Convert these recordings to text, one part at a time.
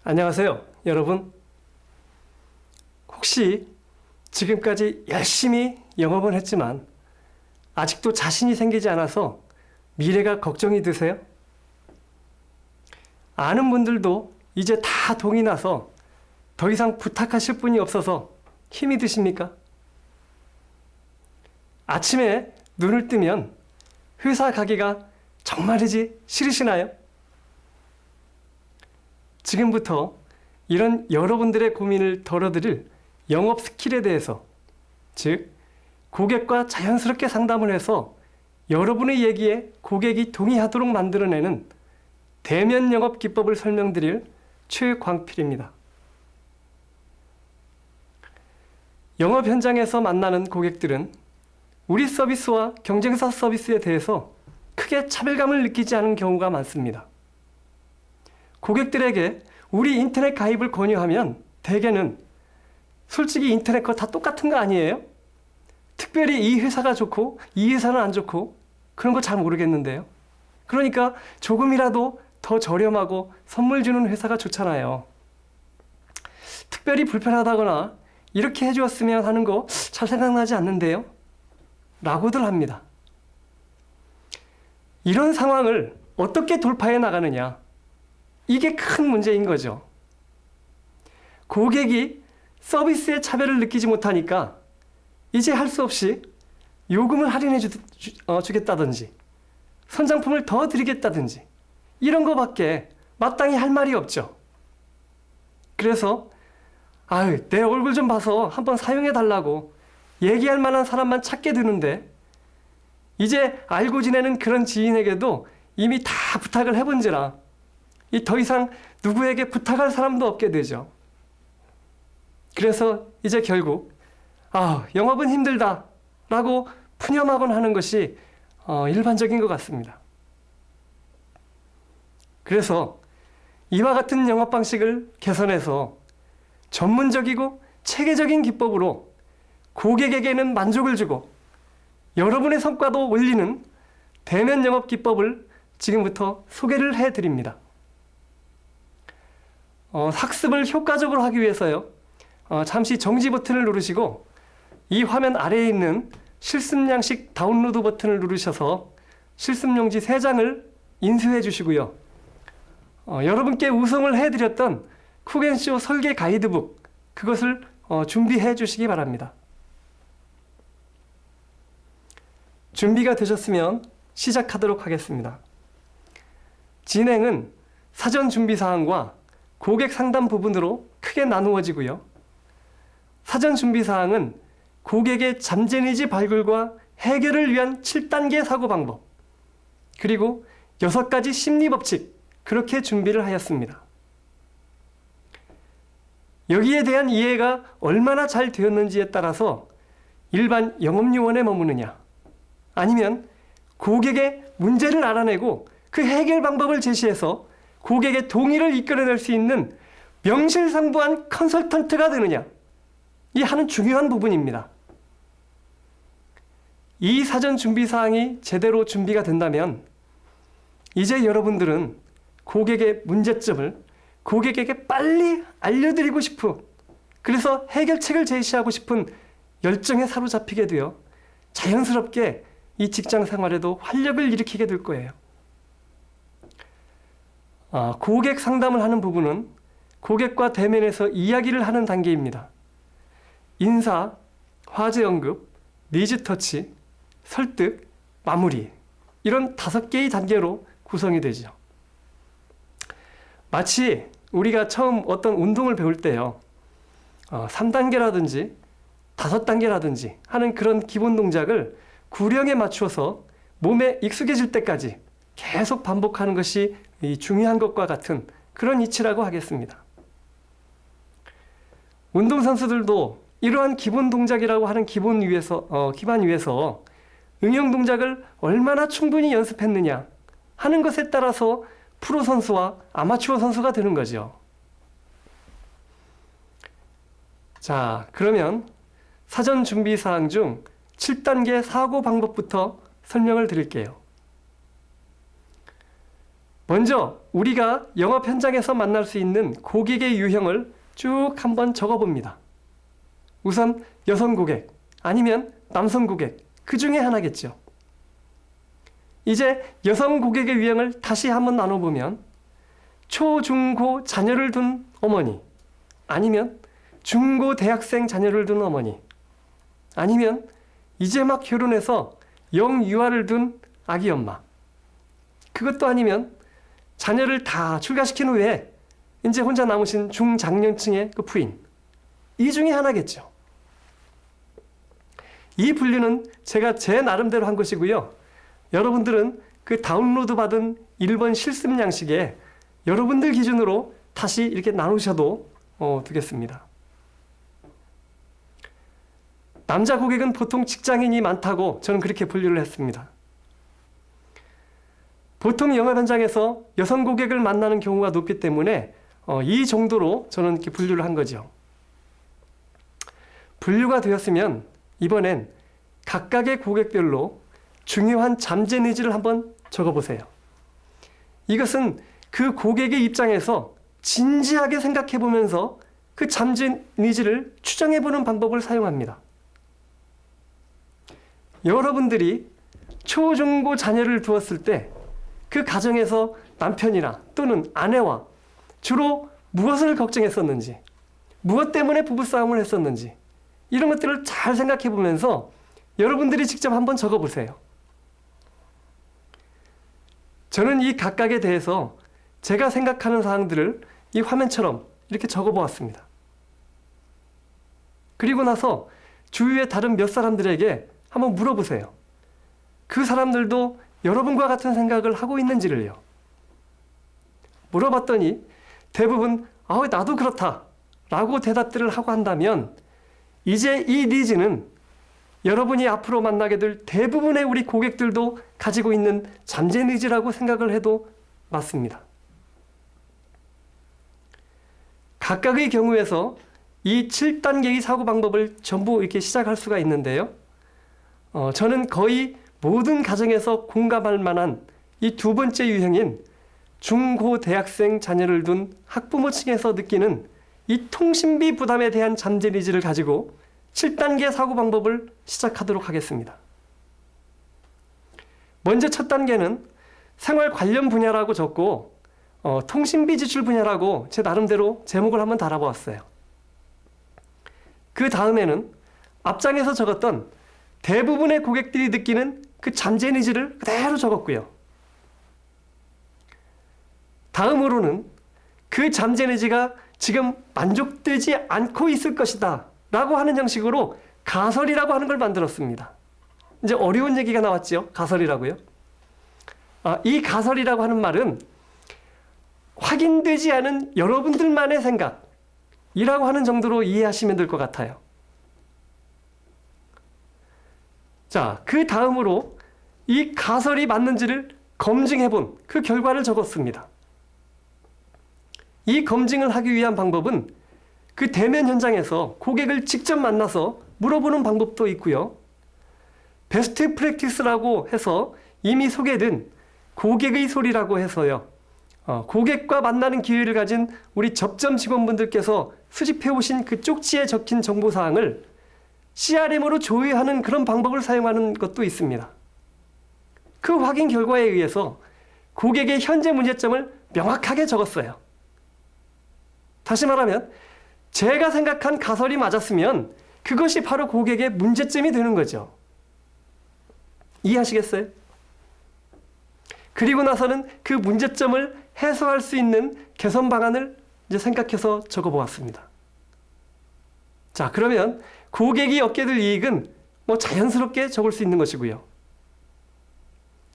안녕하세요, 여러분. 혹시 지금까지 열심히 영업을 했지만 아직도 자신이 생기지 않아서 미래가 걱정이 드세요? 아는 분들도 이제 다 동이 나서 더 이상 부탁하실 분이 없어서 힘이 드십니까? 아침에 눈을 뜨면 회사 가기가 정말이지 싫으시나요? 지금부터 이런 여러분들의 고민을 덜어드릴 영업 스킬에 대해서, 즉 고객과 자연스럽게 상담을 해서 여러분의 얘기에 고객이 동의하도록 만들어내는 대면 영업 기법을 설명드릴 최광필입니다. 영업 현장에서 만나는 고객들은 우리 서비스와 경쟁사 서비스에 대해서 크게 차별감을 느끼지 않은 경우가 많습니다. 고객들에게 우리 인터넷 가입을 권유하면 대개는 솔직히 인터넷 거 다 똑같은 거 아니에요? 특별히 이 회사가 좋고 이 회사는 안 좋고 그런 거 잘 모르겠는데요. 그러니까 조금이라도 더 저렴하고 선물 주는 회사가 좋잖아요. 특별히 불편하다거나 이렇게 해주었으면 하는 거 잘 생각나지 않는데요? 라고들 합니다. 이런 상황을 어떻게 돌파해 나가느냐? 이게 큰 문제인 거죠. 고객이 서비스의 차별을 느끼지 못하니까 이제 할 수 없이 요금을 할인해 주겠다든지 선장품을 더 드리겠다든지 이런 거밖에 마땅히 할 말이 없죠. 그래서 내 얼굴 좀 봐서 한번 사용해 달라고 얘기할 만한 사람만 찾게 되는데, 이제 알고 지내는 그런 지인에게도 이미 다 부탁을 해본지라 더 이상 누구에게 부탁할 사람도 없게 되죠. 그래서 이제 결국 영업은 힘들다 라고 푸념하곤 하는 것이 일반적인 것 같습니다. 그래서 이와 같은 영업 방식을 개선해서 전문적이고 체계적인 기법으로 고객에게는 만족을 주고 여러분의 성과도 올리는 대면 영업 기법을 지금부터 소개를 해드립니다. 학습을 효과적으로 하기 위해서요, 잠시 정지 버튼을 누르시고 이 화면 아래에 있는 실습양식 다운로드 버튼을 누르셔서 실습용지 3장을 인수해 주시고요. 여러분께 우승을 해드렸던 쿡앤쇼 설계 가이드북, 그것을 준비해 주시기 바랍니다. 준비가 되셨으면 시작하도록 하겠습니다. 진행은 사전 준비 사항과 고객 상담 부분으로 크게 나누어지고요. 사전 준비 사항은 고객의 잠재니즈 발굴과 해결을 위한 7단계 사고 방법, 그리고 6가지 심리 법칙, 그렇게 준비를 하였습니다. 여기에 대한 이해가 얼마나 잘 되었는지에 따라서 일반 영업요원에 머무느냐, 아니면 고객의 문제를 알아내고 그 해결 방법을 제시해서 고객의 동의를 이끌어낼 수 있는 명실상부한 컨설턴트가 되느냐, 이 하는 중요한 부분입니다. 이 사전 준비 사항이 제대로 준비가 된다면 이제 여러분들은 고객의 문제점을 고객에게 빨리 알려드리고 싶은, 그래서 해결책을 제시하고 싶은 열정에 사로잡히게 되어 자연스럽게 이 직장 생활에도 활력을 일으키게 될 거예요. 고객 상담을 하는 부분은 고객과 대면에서 이야기를 하는 단계입니다. 인사, 화제 언급, 니즈 터치, 설득, 마무리, 이런 5개의 단계로 구성이 되죠. 마치 우리가 처음 어떤 운동을 배울 때요, 3단계라든지 5단계라든지 하는 그런 기본 동작을 구령에 맞추어서 몸에 익숙해질 때까지 계속 반복하는 것이 중요한 것과 같은 그런 이치라고 하겠습니다. 운동선수들도 이러한 기본 동작이라고 하는 기반 위에서 응용 동작을 얼마나 충분히 연습했느냐 하는 것에 따라서 프로 선수와 아마추어 선수가 되는 거죠. 자, 그러면 사전 준비 사항 중 7단계 사고 방법부터 설명을 드릴게요. 먼저 우리가 영업 현장에서 만날 수 있는 고객의 유형을 쭉 한번 적어봅니다. 우선 여성 고객 아니면 남성 고객 그 중에 하나겠죠. 이제 여성 고객의 유형을 다시 한번 나눠보면 초, 중, 고 자녀를 둔 어머니 아니면 중고 대학생 자녀를 둔 어머니 아니면 이제 막 결혼해서 영유아를 둔 아기 엄마 그것도 아니면 자녀를 다 출가시킨 후에 이제 혼자 남으신 중장년층의 그 부인 이 중에 하나겠죠. 이 분류는 제가 제 나름대로 한 것이고요. 여러분들은 그 다운로드 받은 1번 실습 양식에 여러분들 기준으로 다시 이렇게 나누셔도 되겠습니다. 남자 고객은 보통 직장인이 많다고 저는 그렇게 분류를 했습니다. 보통 영업 현장에서 여성 고객을 만나는 경우가 높기 때문에 이 정도로 저는 이렇게 분류를 한 거죠. 분류가 되었으면 이번엔 각각의 고객별로 중요한 잠재 니즈를 한번 적어보세요. 이것은 그 고객의 입장에서 진지하게 생각해 보면서 그 잠재 니즈를 추정해 보는 방법을 사용합니다. 여러분들이 초, 중, 고 자녀를 두었을 때 그 가정에서 남편이나 또는 아내와 주로 무엇을 걱정했었는지, 무엇 때문에 부부싸움을 했었는지 이런 것들을 잘 생각해 보면서 여러분들이 직접 한번 적어보세요. 저는 이 각각에 대해서 제가 생각하는 사항들을 이 화면처럼 이렇게 적어보았습니다. 그리고 나서 주위의 다른 몇 사람들에게 한번 물어보세요. 그 사람들도 여러분과 같은 생각을 하고 있는지를요. 물어봤더니 대부분 나도 그렇다 라고 대답들을 하고 한다면 이제 이 니즈는 여러분이 앞으로 만나게 될 대부분의 우리 고객들도 가지고 있는 잠재 니즈라고 생각을 해도 맞습니다. 각각의 경우에서 이 7단계의 사고 방법을 전부 이렇게 시작할 수가 있는데요. 저는 거의 모든 가정에서 공감할 만한 이 두 번째 유형인 중고 대학생 자녀를 둔 학부모 층에서 느끼는 이 통신비 부담에 대한 잠재 니즈를 가지고 7단계 사고 방법을 시작하도록 하겠습니다. 먼저 첫 단계는 생활 관련 분야라고 적고 통신비 지출 분야라고 제 나름대로 제목을 한번 달아보았어요. 그 다음에는 앞장에서 적었던 대부분의 고객들이 느끼는 그 잠재 니즈를 그대로 적었고요. 다음으로는 그 잠재 니즈가 지금 만족되지 않고 있을 것이다 라고 하는 형식으로 가설이라고 하는 걸 만들었습니다. 이제 어려운 얘기가 나왔죠. 가설이라고요. 이 가설이라고 하는 말은 확인되지 않은 여러분들만의 생각이라고 하는 정도로 이해하시면 될 것 같아요. 자, 그 다음으로 이 가설이 맞는지를 검증해 본 그 결과를 적었습니다. 이 검증을 하기 위한 방법은 그 대면 현장에서 고객을 직접 만나서 물어보는 방법도 있고요. 베스트 프랙티스라고 해서 이미 소개된 고객의 소리라고 해서요. 고객과 만나는 기회를 가진 우리 접점 직원분들께서 수집해 오신 그 쪽지에 적힌 정보사항을 CRM으로 조회하는 그런 방법을 사용하는 것도 있습니다. 그 확인 결과에 의해서 고객의 현재 문제점을 명확하게 적었어요. 다시 말하면 제가 생각한 가설이 맞았으면 그것이 바로 고객의 문제점이 되는 거죠. 이해하시겠어요? 그리고 나서는 그 문제점을 해소할 수 있는 개선 방안을 이제 생각해서 적어보았습니다. 자, 그러면 고객이 얻게 될 이익은 자연스럽게 적을 수 있는 것이고요.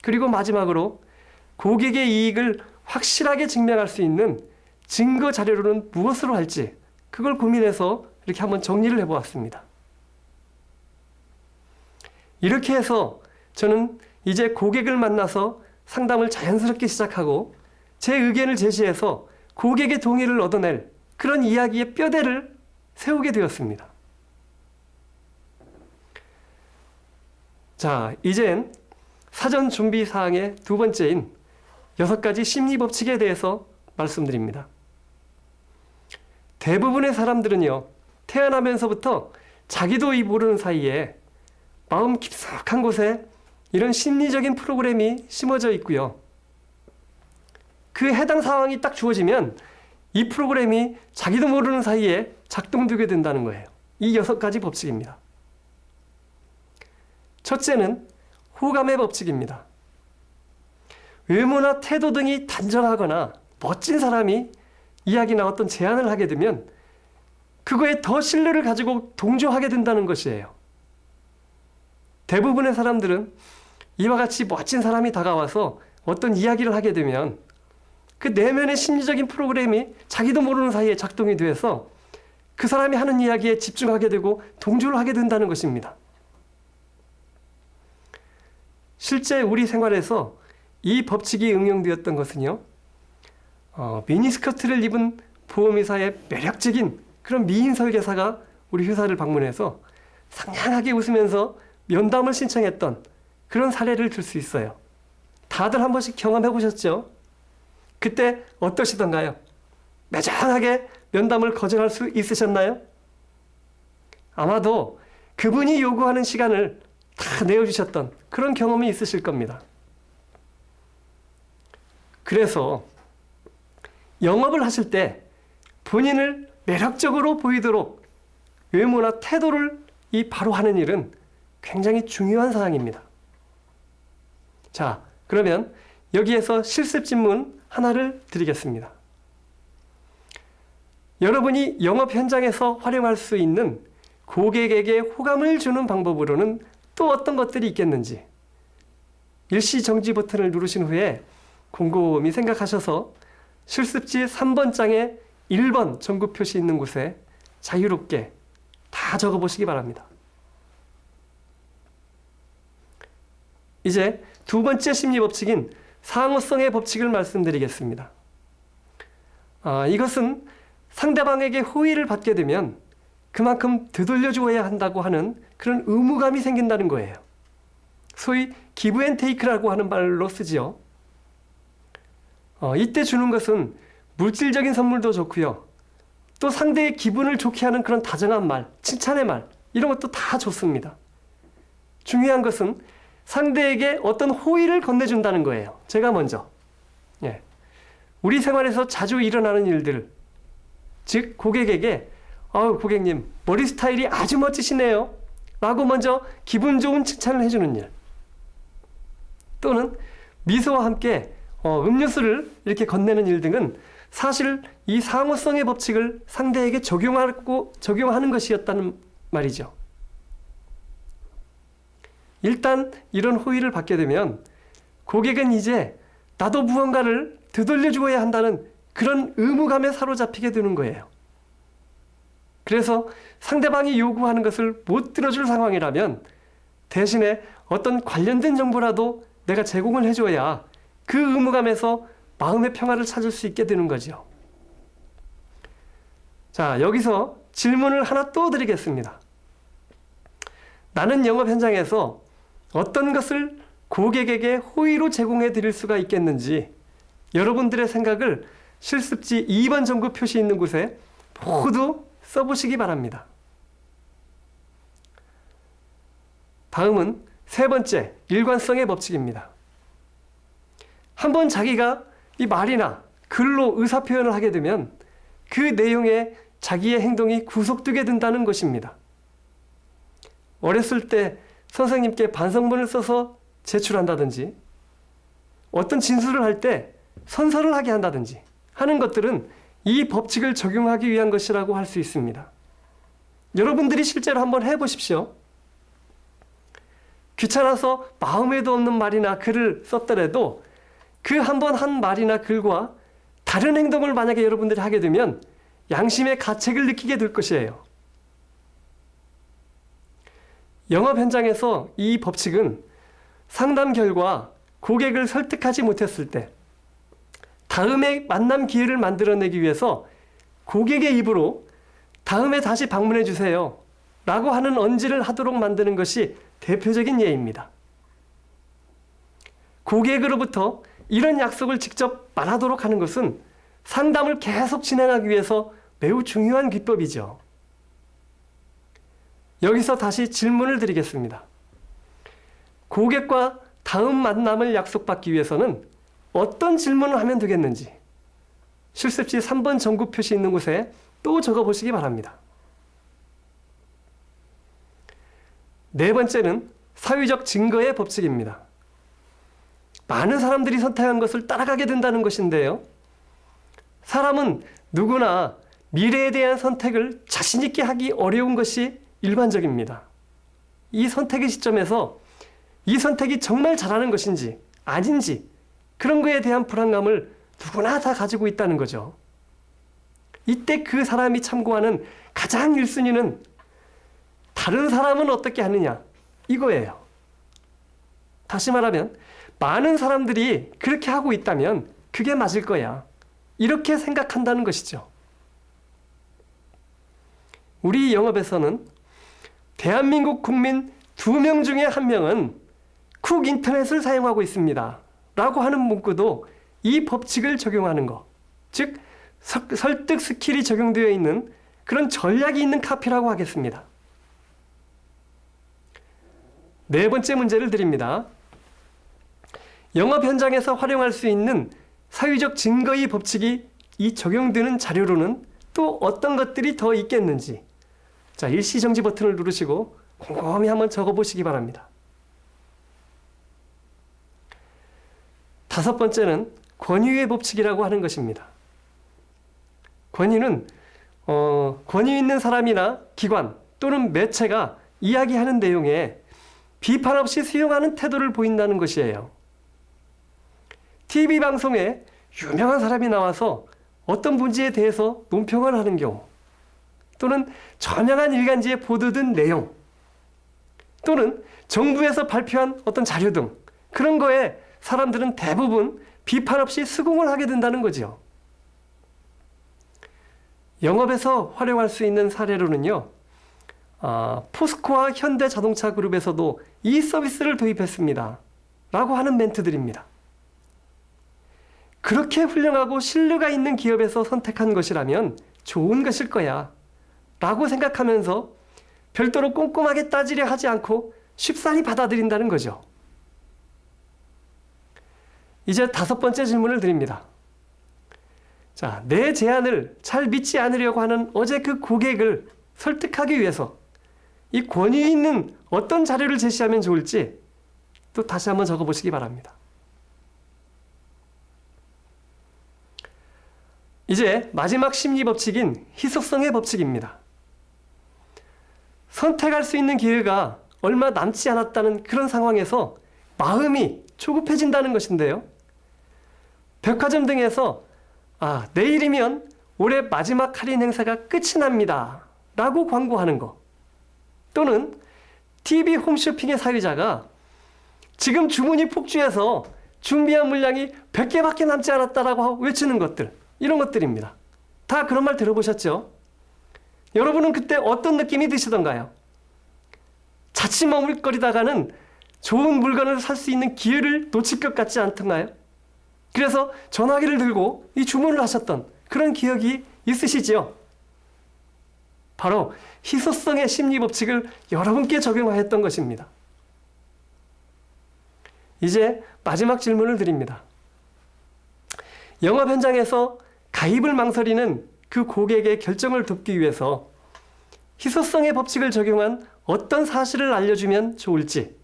그리고 마지막으로 고객의 이익을 확실하게 증명할 수 있는 증거 자료로는 무엇으로 할지 그걸 고민해서 이렇게 한번 정리를 해보았습니다. 이렇게 해서 저는 이제 고객을 만나서 상담을 자연스럽게 시작하고 제 의견을 제시해서 고객의 동의를 얻어낼 그런 이야기의 뼈대를 세우게 되었습니다. 자, 이젠 사전 준비 사항의 두 번째인 6가지 심리 법칙에 대해서 말씀드립니다. 대부분의 사람들은요, 태어나면서부터 자기도 모르는 사이에 마음 깊숙한 곳에 이런 심리적인 프로그램이 심어져 있고요. 그 해당 상황이 딱 주어지면 이 프로그램이 자기도 모르는 사이에 작동되게 된다는 거예요. 이 6가지 법칙입니다. 첫째는 호감의 법칙입니다. 외모나 태도 등이 단정하거나 멋진 사람이 이야기나 어떤 제안을 하게 되면 그거에 더 신뢰를 가지고 동조하게 된다는 것이에요. 대부분의 사람들은 이와 같이 멋진 사람이 다가와서 어떤 이야기를 하게 되면 그 내면의 심리적인 프로그램이 자기도 모르는 사이에 작동이 돼서 그 사람이 하는 이야기에 집중하게 되고 동조를 하게 된다는 것입니다. 실제 우리 생활에서 이 법칙이 응용되었던 것은요, 미니스커트를 입은 보험회사의 매력적인 그런 미인 설계사가 우리 회사를 방문해서 상냥하게 웃으면서 면담을 신청했던 그런 사례를 들 수 있어요. 다들 한 번씩 경험해 보셨죠? 그때 어떠시던가요? 매정하게 면담을 거절할 수 있으셨나요? 아마도 그분이 요구하는 시간을 다 내어주셨던 그런 경험이 있으실 겁니다. 그래서 영업을 하실 때 본인을 매력적으로 보이도록 외모나 태도를 바로 하는 일은 굉장히 중요한 사항입니다. 자, 그러면 여기에서 실습 질문 하나를 드리겠습니다. 여러분이 영업 현장에서 활용할 수 있는 고객에게 호감을 주는 방법으로는 또 어떤 것들이 있겠는지 일시 정지 버튼을 누르신 후에 곰곰이 생각하셔서 실습지 3번 장에 1번 점구 표시 있는 곳에 자유롭게 다 적어보시기 바랍니다. 이제 두 번째 심리 법칙인 상호성의 법칙을 말씀드리겠습니다. 이것은 상대방에게 호의를 받게 되면 그만큼 되돌려줘야 한다고 하는 그런 의무감이 생긴다는 거예요. 소위 기브 앤 테이크라고 하는 말로 쓰지요. 이때 주는 것은 물질적인 선물도 좋고요. 또 상대의 기분을 좋게 하는 그런 다정한 말, 칭찬의 말, 이런 것도 다 좋습니다. 중요한 것은 상대에게 어떤 호의를 건네준다는 거예요. 제가 먼저. 우리 생활에서 자주 일어나는 일들, 즉 고객에게 고객님 머리 스타일이 아주 멋지시네요 라고 먼저 기분 좋은 칭찬을 해주는 일, 또는 미소와 함께 음료수를 이렇게 건네는 일 등은 사실 이 상호성의 법칙을 상대에게 적용하는 것이었다는 말이죠. 일단 이런 호의를 받게 되면 고객은 이제 나도 무언가를 되돌려 주어야 한다는 그런 의무감에 사로잡히게 되는 거예요. 그래서 상대방이 요구하는 것을 못 들어줄 상황이라면 대신에 어떤 관련된 정보라도 내가 제공을 해줘야 그 의무감에서 마음의 평화를 찾을 수 있게 되는 거죠. 자, 여기서 질문을 하나 또 드리겠습니다. 나는 영업 현장에서 어떤 것을 고객에게 호의로 제공해 드릴 수가 있겠는지 여러분들의 생각을 실습지 2번 점구 표시 있는 곳에 모두 써보시기 바랍니다. 다음은 세 번째, 일관성의 법칙입니다. 한번 자기가 이 말이나 글로 의사표현을 하게 되면 그 내용에 자기의 행동이 구속되게 된다는 것입니다. 어렸을 때 선생님께 반성문을 써서 제출한다든지, 어떤 진술을 할 때 선서를 하게 한다든지 하는 것들은 이 법칙을 적용하기 위한 것이라고 할 수 있습니다. 여러분들이 실제로 한번 해보십시오. 귀찮아서 마음에도 없는 말이나 글을 썼더라도 그 한 번 한 말이나 글과 다른 행동을 만약에 여러분들이 하게 되면 양심의 가책을 느끼게 될 것이에요. 영업 현장에서 이 법칙은 상담 결과 고객을 설득하지 못했을 때 다음에 만남 기회를 만들어내기 위해서 고객의 입으로 다음에 다시 방문해 주세요 라고 하는 언지를 하도록 만드는 것이 대표적인 예입니다. 고객으로부터 이런 약속을 직접 말하도록 하는 것은 상담을 계속 진행하기 위해서 매우 중요한 기법이죠. 여기서 다시 질문을 드리겠습니다. 고객과 다음 만남을 약속받기 위해서는 어떤 질문을 하면 되겠는지 실습 시 3번 점구 표시 있는 곳에 또 적어보시기 바랍니다. 네 번째는 사회적 증거의 법칙입니다. 많은 사람들이 선택한 것을 따라가게 된다는 것인데요. 사람은 누구나 미래에 대한 선택을 자신 있게 하기 어려운 것이 일반적입니다. 이 선택의 시점에서 이 선택이 정말 잘하는 것인지 아닌지 그런 거에 대한 불안감을 누구나 다 가지고 있다는 거죠. 이때 그 사람이 참고하는 가장 1순위는 다른 사람은 어떻게 하느냐 이거예요. 다시 말하면 많은 사람들이 그렇게 하고 있다면 그게 맞을 거야. 이렇게 생각한다는 것이죠. 우리 영업에서는 대한민국 국민 2명 중에 1명은 쿡 인터넷을 사용하고 있습니다. 라고 하는 문구도 이 법칙을 적용하는 것, 즉 설득 스킬이 적용되어 있는 그런 전략이 있는 카피라고 하겠습니다. 네 번째 문제를 드립니다. 영업 현장에서 활용할 수 있는 사회적 증거의 법칙이 이 적용되는 자료로는 또 어떤 것들이 더 있겠는지 자, 일시정지 버튼을 누르시고 곰곰이 한번 적어보시기 바랍니다. 다섯 번째는 권위의 법칙이라고 하는 것입니다. 권위는 권위 있는 사람이나 기관 또는 매체가 이야기하는 내용에 비판 없이 수용하는 태도를 보인다는 것이에요. TV 방송에 유명한 사람이 나와서 어떤 문제에 대해서 논평을 하는 경우 또는 저명한 일간지에 보도된 내용 또는 정부에서 발표한 어떤 자료 등 그런 거에 사람들은 대부분 비판 없이 수긍을 하게 된다는 거죠. 영업에서 활용할 수 있는 사례로는요. 포스코와 현대자동차 그룹에서도 이 서비스를 도입했습니다. 라고 하는 멘트들입니다. 그렇게 훌륭하고 신뢰가 있는 기업에서 선택한 것이라면 좋은 것일 거야. 라고 생각하면서 별도로 꼼꼼하게 따지려 하지 않고 쉽사리 받아들인다는 거죠. 이제 다섯 번째 질문을 드립니다. 자, 내 제안을 잘 믿지 않으려고 하는 어제 그 고객을 설득하기 위해서 이 권위 있는 어떤 자료를 제시하면 좋을지 또 다시 한번 적어보시기 바랍니다. 이제 마지막 심리 법칙인 희소성의 법칙입니다. 선택할 수 있는 기회가 얼마 남지 않았다는 그런 상황에서 마음이 조급해진다는 것인데요. 백화점 등에서 내일이면 올해 마지막 할인 행사가 끝이 납니다. 라고 광고하는 것. 또는 TV 홈쇼핑의 사유자가 지금 주문이 폭주해서 준비한 물량이 100개밖에 남지 않았다라고 외치는 것들. 이런 것들입니다. 다 그런 말 들어보셨죠? 여러분은 그때 어떤 느낌이 드시던가요? 자칫 머물거리다가는 좋은 물건을 살 수 있는 기회를 놓칠 것 같지 않던가요? 그래서 전화기를 들고 이 주문을 하셨던 그런 기억이 있으시지요? 바로 희소성의 심리 법칙을 여러분께 적용하였던 것입니다. 이제 마지막 질문을 드립니다. 영업 현장에서 가입을 망설이는 그 고객의 결정을 돕기 위해서 희소성의 법칙을 적용한 어떤 사실을 알려주면 좋을지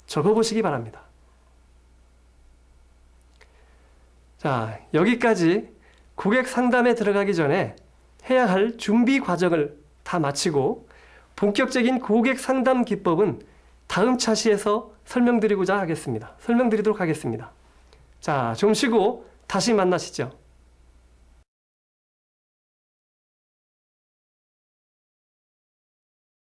적어보시기 바랍니다. 자, 여기까지 고객 상담에 들어가기 전에 해야 할 준비 과정을 다 마치고 본격적인 고객 상담 기법은 다음 차시에서 설명드리도록 하겠습니다. 자, 좀 쉬고 다시 만나시죠.